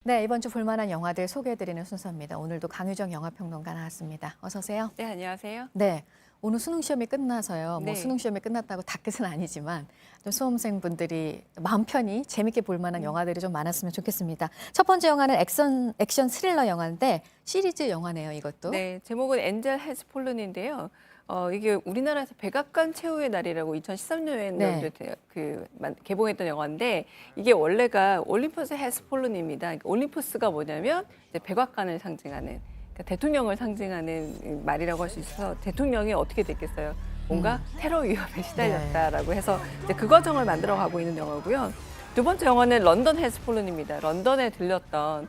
네, 이번 주 볼만한 영화들 소개해드리는 순서입니다. 오늘도 강유정 영화평론가 나왔습니다. 어서 오세요. 네, 안녕하세요. 네, 오늘 수능 시험이 끝나서요. 뭐 네. 수능 시험이 끝났다고 다 끝은 아니지만 좀 수험생분들이 마음 편히 재밌게 볼만한 영화들이 좀 많았으면 좋겠습니다. 첫 번째 영화는 액션 스릴러 영화인데 시리즈 영화네요, 이것도. 네, 제목은 엔젤 해즈 폴른인데요. 이게 우리나라에서 백악관 최후의 날이라고 2013년에 네. 개봉했던 영화인데 이게 원래가 올림푸스 해즈 폴른입니다. 그러니까 올림푸스가 뭐냐면 이제 백악관을 상징하는 그러니까 대통령을 상징하는 말이라고 할 수 있어서 대통령이 어떻게 됐겠어요? 뭔가 테러 위협에 시달렸다라고 해서 이제 그 과정을 만들어가고 있는 영화고요. 두 번째 영화는 런던 해즈 폴른입니다. 런던에 들렸던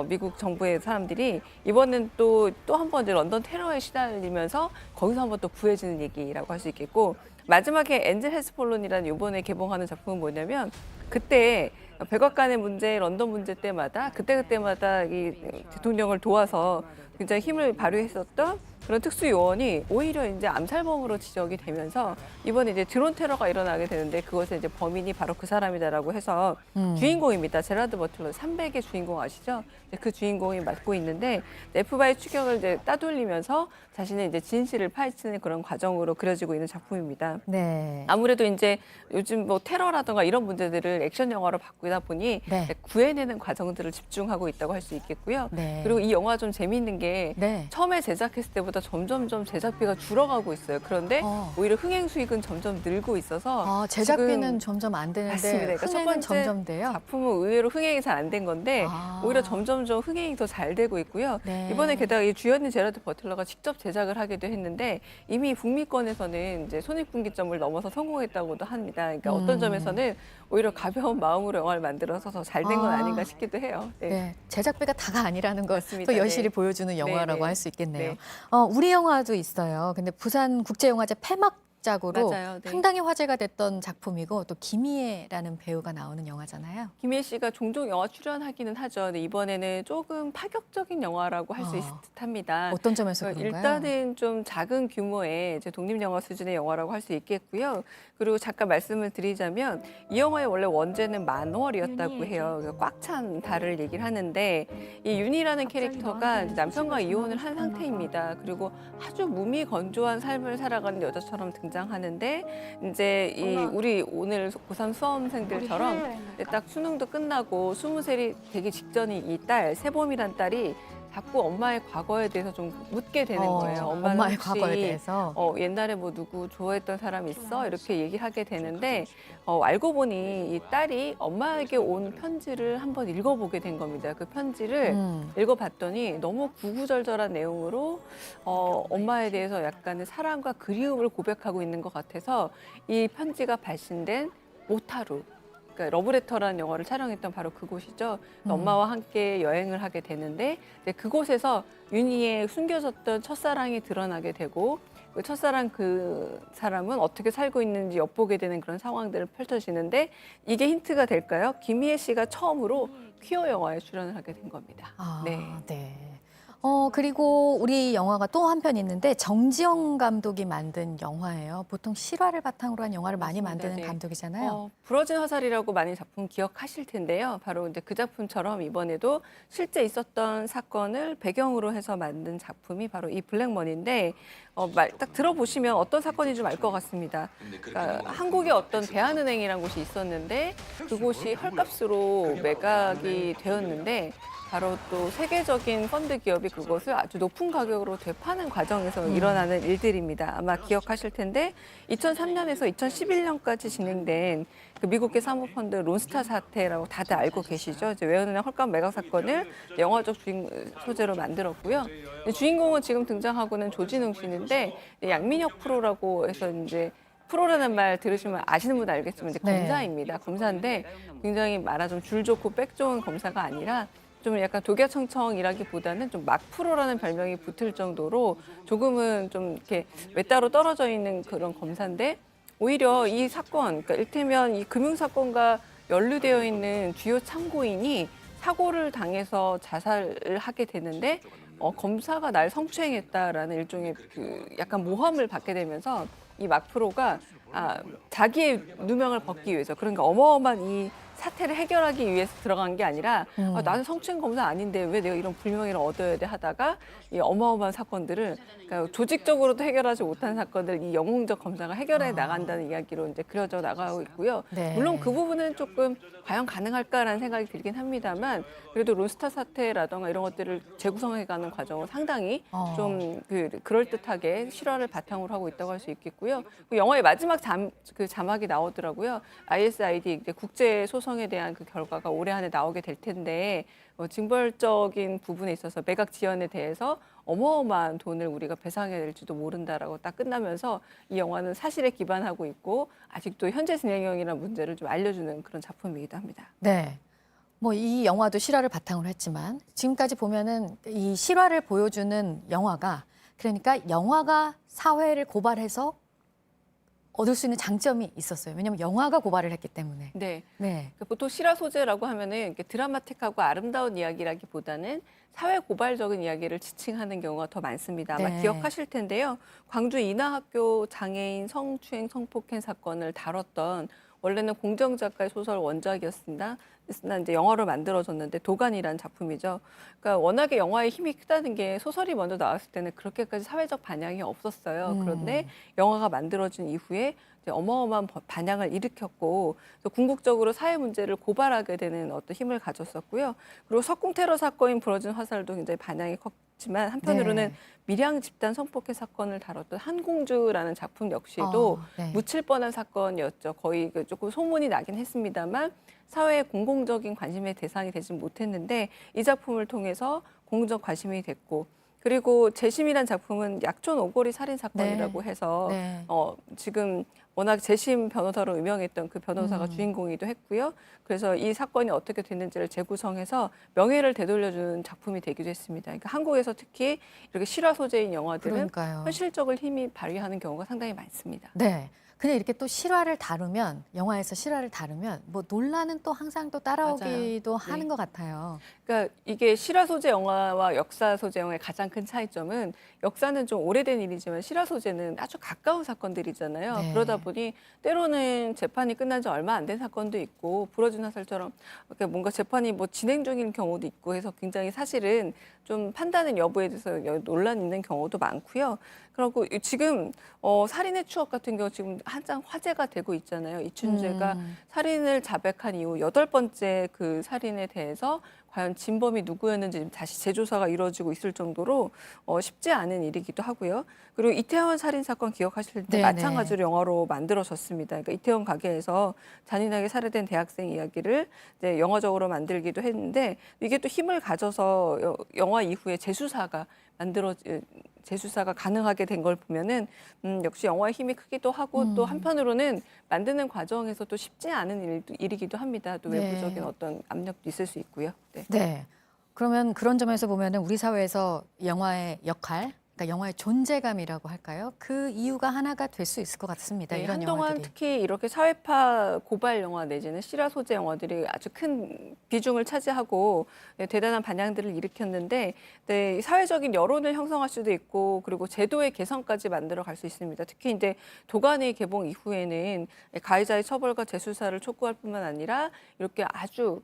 미국 정부의 사람들이 이번엔 또 한 번 이제 런던 테러에 시달리면서 거기서 한번 또 구해지는 얘기라고 할 수 있겠고 마지막에 엔젤 해즈 폴른이라는 이번에 개봉하는 작품은 뭐냐면 그때 백악관의 문제, 런던 문제 때마다 그때마다 이 대통령을 도와서 굉장히 힘을 발휘했었던 그런 특수 요원이 오히려 이제 암살범으로 지적이 되면서 이번에 이제 드론 테러가 일어나게 되는데 그것의 이제 범인이 바로 그 사람이다라고 해서 주인공입니다. 제라드 버틀러 300의 주인공 아시죠? 그 주인공이 맡고 있는데 FBI 추격을 이제 따돌리면서 자신의 이제 진실을 파헤치는 그런 과정으로 그려지고 있는 작품입니다. 네. 아무래도 이제 요즘 뭐 테러라든가 이런 문제들을 액션 영화로 바꾸다 보니 네. 구해내는 과정들을 집중하고 있다고 할 수 있겠고요. 네. 그리고 이 영화 좀 재미있는 게 네. 처음에 제작했을 때보다 점점점 제작비가 줄어가고 있어요. 그런데 오히려 흥행 수익은 점점 늘고 있어서 제작비는 지금 점점 안 되는데 맞습니다. 그러니까 첫 흥행은 번째 점점 돼요. 작품은 의외로 흥행이 잘 안 된 건데 오히려 점점점 흥행이 더 잘 되고 있고요. 네. 이번에 게다가 이 주연인 제라드 버틀러가 직접 제작을 하기도 했는데 이미 북미권에서는 이제 손익분기점을 넘어서 성공했다고도 합니다. 그러니까 어떤 점에서는 오히려 가벼운 마음으로 영화를 만들어서 더 잘 된 건 아닌가 싶기도 해요. 네. 네, 제작비가 다가 아니라는 걸 맞습니다. 또 여실히 네. 보여주는 영화라고 네, 네. 할 수 있겠네요. 네. 우리 영화도 있어요. 근데 부산국제영화제 폐막작으로 맞아요. 네. 상당히 화제가 됐던 작품이고 또 김희애라는 배우가 나오는 영화잖아요. 김희애 씨가 종종 영화 출연하기는 하죠. 근데 이번에는 조금 파격적인 영화라고 할 수 있을 듯합니다. 어떤 점에서 그런가요? 일단은 좀 작은 규모의 이제 독립영화 수준의 영화라고 할 수 있겠고요. 그리고 잠깐 말씀을 드리자면 이 영화의 원래 원제는 만월이었다고 해요. 꽉 찬 달을 얘기를 하는데 이 윤희라는 캐릭터가 남편과 이혼을 한 상태입니다. 그리고 아주 무미건조한 삶을 살아가는 여자처럼 등장하는데 이제 우리 오늘 고3 수험생들처럼 딱 수능도 끝나고 20살이 되기 직전인 이 딸, 세범이란 딸이 자꾸 엄마의 과거에 대해서 좀 묻게 되는 거예요. 엄마의 혹시 과거에 대해서. 옛날에 뭐 누구 좋아했던 사람 있어? 이렇게 얘기를 하게 되는데 알고 보니 이 딸이 엄마에게 온 편지를 한번 읽어보게 된 겁니다. 그 편지를 읽어봤더니 너무 구구절절한 내용으로 엄마에 대해서 약간의 사랑과 그리움을 고백하고 있는 것 같아서 이 편지가 발신된 모타루. 그러니까 러브레터라는 영화를 촬영했던 바로 그곳이죠. 엄마와 함께 여행을 하게 되는데 이제 그곳에서 윤희의 숨겨졌던 첫사랑이 드러나게 되고 그 첫사랑 그 사람은 어떻게 살고 있는지 엿보게 되는 그런 상황들을 펼쳐지는데 이게 힌트가 될까요? 김희애 씨가 처음으로 퀴어 영화에 출연을 하게 된 겁니다. 네. 그리고 우리 영화가 또 한 편 있는데 정지영 감독이 만든 영화예요. 보통 실화를 바탕으로 한 영화를 많이 맞습니다. 만드는 네. 감독이잖아요. 부러진 화살이라고 많이 작품 기억하실 텐데요. 바로 이제 그 작품처럼 이번에도 실제 있었던 사건을 배경으로 해서 만든 작품이 바로 이 블랙머니인데 딱 들어보시면 어떤 사건인지 좀 알 것 같습니다. 그러니까 한국에 어떤 대한은행이라는 곳이 있었는데 그곳이 헐값으로 매각이 되었는데 바로 또 세계적인 펀드 기업이 그것을 아주 높은 가격으로 되파는 과정에서 일어나는 일들입니다. 아마 기억하실 텐데 2003년에서 2011년까지 진행된 그 미국의 사모펀드 론스타 사태라고 다들 알고 계시죠? 이제 외환은행 헐값 매각 사건을 영화적 소재로 만들었고요. 주인공은 지금 등장하고는 조진웅 씨인데 양민혁 프로라고 해서 이제 프로라는 말 들으시면 아시는 분 알겠지만 이제 네. 검사입니다. 검사인데 굉장히 말하자면 줄 좋고 백 좋은 검사가 아니라 좀 약간 독야청청이라기보다는 좀 막프로라는 별명이 붙을 정도로 조금은 좀 이렇게 외따로 떨어져 있는 그런 검사인데 오히려 이 사건, 그러니까 일테면 이 금융사건과 연루되어 있는 주요 참고인이 사고를 당해서 자살을 하게 되는데 검사가 날 성추행했다라는 일종의 그 약간 모함을 받게 되면서 이 막프로가 자기의 누명을 벗기 위해서 그러니까 어마어마한 이 사태를 해결하기 위해서 들어간 게 아니라 아, 나는 성추행 검사 아닌데 왜 내가 이런 불명예를 얻어야 돼 하다가 이 어마어마한 사건들을 그러니까 조직적으로도 해결하지 못한 사건들 이 영웅적 검사가 해결해 나간다는 이야기로 이제 그려져 나가고 있고요. 네. 물론 그 부분은 조금 과연 가능할까라는 생각이 들긴 합니다만 그래도 론스타 사태라던가 이런 것들을 재구성해가는 과정은 상당히 좀 그럴듯하게 실화를 바탕으로 하고 있다고 할 수 있겠고요. 그 영화의 마지막 그 자막이 나오더라고요. ISID 이제 국제 소송에 대한 그 결과가 올해 안에 나오게 될 텐데 징벌적인 부분에 있어서 매각 지연에 대해서 어마어마한 돈을 우리가 배상해야 될지도 모른다라고 딱 끝나면서 이 영화는 사실에 기반하고 있고 아직도 현재 진행형이라는 문제를 좀 알려주는 그런 작품이기도 합니다. 네. 뭐 이 영화도 실화를 바탕으로 했지만 지금까지 보면은 이 실화를 보여주는 영화가 그러니까 영화가 사회를 고발해서 얻을 수 있는 장점이 있었어요. 왜냐하면 영화가 고발을 했기 때문에. 네. 네. 보통 실화 소재라고 하면은 이렇게 드라마틱하고 아름다운 이야기라기보다는 사회 고발적인 이야기를 지칭하는 경우가 더 많습니다. 아마 네. 기억하실 텐데요. 광주 인하학교 장애인 성추행 성폭행 사건을 다뤘던 원래는 공정 작가의 소설 원작이었습니다. 그러나 이제 영화로 만들어졌는데 도간이라는 작품이죠. 그러니까 워낙에 영화의 힘이 크다는 게 소설이 먼저 나왔을 때는 그렇게까지 사회적 반향이 없었어요. 그런데 영화가 만들어진 이후에 이제 어마어마한 반향을 일으켰고 또 궁극적으로 사회 문제를 고발하게 되는 어떤 힘을 가졌었고요. 그리고 석궁 테러 사건인 부러진 화살도 굉장히 반향이 컸지만 한편으로는 네. 밀양 집단 성폭행 사건을 다뤘던 한공주라는 작품 역시도 네. 묻힐 뻔한 사건이었죠. 거의 그 조금 소문이 나긴 했습니다만 사회의 공공적인 관심의 대상이 되진 못했는데 이 작품을 통해서 공적 관심이 됐고 그리고 재심이란 작품은 약촌 오거리 살인 사건이라고 해서 네. 지금 워낙 재심 변호사로 유명했던 그 변호사가 주인공이기도 했고요. 그래서 이 사건이 어떻게 됐는지를 재구성해서 명예를 되돌려주는 작품이 되기도 했습니다. 그러니까 한국에서 특히 이렇게 실화 소재인 영화들은 그러니까요. 현실적을 힘이 발휘하는 경우가 상당히 많습니다. 네. 근데 이렇게 또 실화를 다루면 영화에서 실화를 다루면 뭐 논란은 또 항상 또 따라오기도 맞아요. 하는 네. 것 같아요. 그러니까 이게 실화 소재 영화와 역사 소재 영화의 가장 큰 차이점은 역사는 좀 오래된 일이지만 실화 소재는 아주 가까운 사건들이잖아요. 네. 그러다 보니 때로는 재판이 끝난 지 얼마 안 된 사건도 있고 부러진 화살처럼 이렇게 뭔가 재판이 뭐 진행 중인 경우도 있고 해서 굉장히 사실은 좀 판단의 여부에 대해서 논란이 있는 경우도 많고요. 그리고 지금 살인의 추억 같은 경우 지금 한창 화제가 되고 있잖아요. 이춘재가 살인을 자백한 이후 8번째 그 살인에 대해서 과연 진범이 누구였는지 지금 다시 재조사가 이루어지고 있을 정도로 쉽지 않은 일이기도 하고요. 그리고 이태원 살인 사건 기억하실 때 네네. 마찬가지로 영화로 만들어졌습니다. 그러니까 이태원 가게에서 잔인하게 살해된 대학생 이야기를 이제 영화적으로 만들기도 했는데 이게 또 힘을 가져서 영화 이후에 재수사가 가능하게 된 걸 보면은 역시 영화의 힘이 크기도 하고 또 한편으로는 만드는 과정에서 또 쉽지 않은 일이기도 합니다. 또 네. 외부적인 어떤 압력도 있을 수 있고요. 네. 네. 그러면 그런 점에서 보면은 우리 사회에서 영화의 역할, 그러니까 영화의 존재감이라고 할까요? 그 이유가 하나가 될 수 있을 것 같습니다. 네, 이런 한동안 영화들이. 특히 이렇게 사회파 고발 영화 내지는 실화 소재 영화들이 아주 큰 비중을 차지하고 대단한 반향들을 일으켰는데 네, 사회적인 여론을 형성할 수도 있고 그리고 제도의 개선까지 만들어 갈 수 있습니다. 특히 이제 도가니 개봉 이후에는 가해자의 처벌과 재수사를 촉구할 뿐만 아니라 이렇게 아주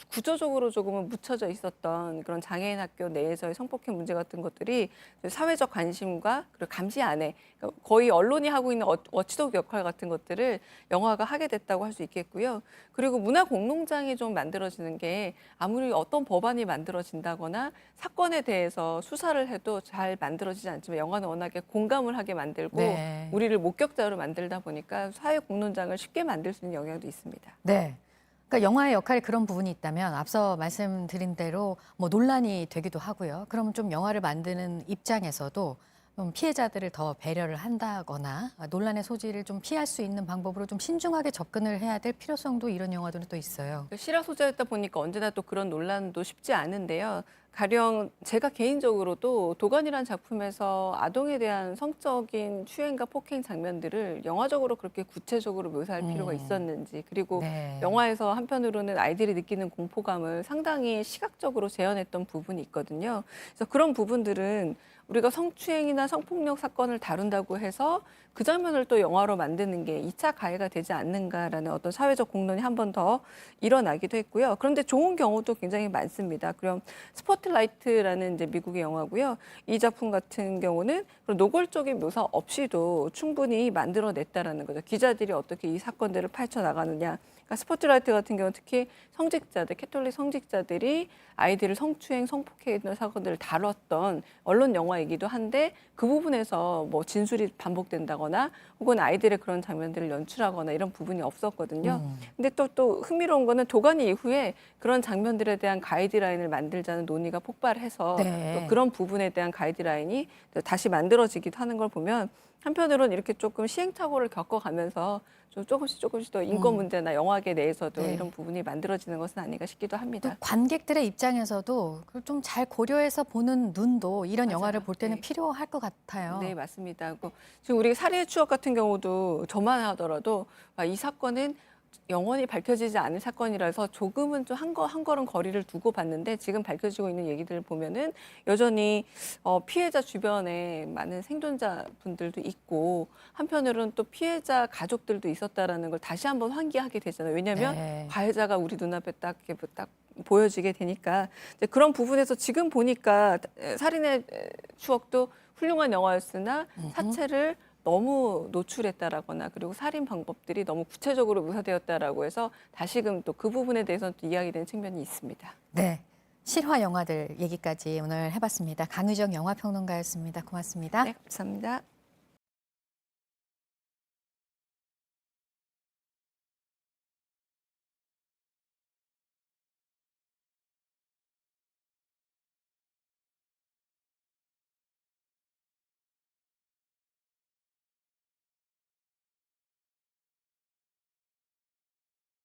구조적으로 조금은 묻혀져 있었던 그런 장애인 학교 내에서의 성폭행 문제 같은 것들이 사회적 관심과 그리고 감시 안에 그러니까 거의 언론이 하고 있는 워치독 역할 같은 것들을 영화가 하게 됐다고 할 수 있겠고요. 그리고 문화 공농장이 좀 만들어지는 게 아무리 어떤 법안이 만들어진다거나 사건에 대해서 수사를 해도 잘 만들어지지 않지만 영화는 워낙에 공감을 하게 만들고 네. 우리를 목격자로 만들다 보니까 사회 공론장을 쉽게 만들 수 있는 영향도 있습니다. 네. 그러니까 영화의 역할에 그런 부분이 있다면 앞서 말씀드린 대로 뭐 논란이 되기도 하고요. 그러면 좀 영화를 만드는 입장에서도 좀 피해자들을 더 배려를 한다거나 논란의 소지를 좀 피할 수 있는 방법으로 좀 신중하게 접근을 해야 될 필요성도 이런 영화들은 또 있어요. 실화 소재였다 보니까 언제나 또 그런 논란도 쉽지 않은데요. 가령 제가 개인적으로도 도가니란 작품에서 아동에 대한 성적인 추행과 폭행 장면들을 영화적으로 그렇게 구체적으로 묘사할 필요가 있었는지, 그리고 네. 영화에서 한편으로는 아이들이 느끼는 공포감을 상당히 시각적으로 재현했던 부분이 있거든요. 그래서 그런 부분들은 우리가 성추행이나 성폭력 사건을 다룬다고 해서 그 장면을 또 영화로 만드는 게 2차 가해가 되지 않는가라는 어떤 사회적 공론이 한 번 더 일어나기도 했고요. 그런데 좋은 경우도 굉장히 많습니다. 그럼 스포트라이트라는 이제 미국의 영화고요. 이 작품 같은 경우는 그런 노골적인 묘사 없이도 충분히 만들어냈다라는 거죠. 기자들이 어떻게 이 사건들을 파헤쳐나가느냐. 그러니까 스포트라이트 같은 경우는 특히 성직자들, 캐톨릭 성직자들이 아이들을 성추행, 성폭행 사건들을 다뤘던 언론 영화이기도 한데 그 부분에서 뭐 진술이 반복된다거나 혹은 아이들의 그런 장면들을 연출하거나 이런 부분이 없었거든요. 근데 또 흥미로운 거는 도가니 이후에 그런 장면들에 대한 가이드라인을 만들자는 논의가 폭발해서 네. 또 그런 부분에 대한 가이드라인이 또 다시 만들어지기도 하는 걸 보면 한편으로는 이렇게 조금 시행착오를 겪어가면서 좀 조금씩 더 인권 문제나 영화계 내에서도 네. 이런 부분이 만들어지는 것은 아닌가 싶기도 또 합니다. 관객들의 입장에서도 그걸 좀 잘 고려해서 보는 눈도 이런 맞아요. 영화를 볼 때는 네. 필요할 것 같아요. 네, 맞습니다. 지금 우리 살인의 추억 같은 경우도 저만 하더라도 이 사건은 영원히 밝혀지지 않을 사건이라서 조금은 좀 한 걸음 거리를 두고 봤는데 지금 밝혀지고 있는 얘기들을 보면은 여전히 피해자 주변에 많은 생존자분들도 있고 한편으로는 또 피해자 가족들도 있었다라는 걸 다시 한번 환기하게 되잖아요. 왜냐하면 네. 가해자가 우리 눈앞에 딱 이렇게 딱 보여지게 되니까 이제 그런 부분에서 지금 보니까 살인의 추억도 훌륭한 영화였으나 사체를 너무 노출했다라거나 그리고 살인 방법들이 너무 구체적으로 묘사되었다라고 해서 다시금 또 그 부분에 대해서는 또 이야기되는 측면이 있습니다. 네. 실화 영화들 얘기까지 오늘 해봤습니다. 강유정 영화평론가였습니다. 고맙습니다. 네, 감사합니다.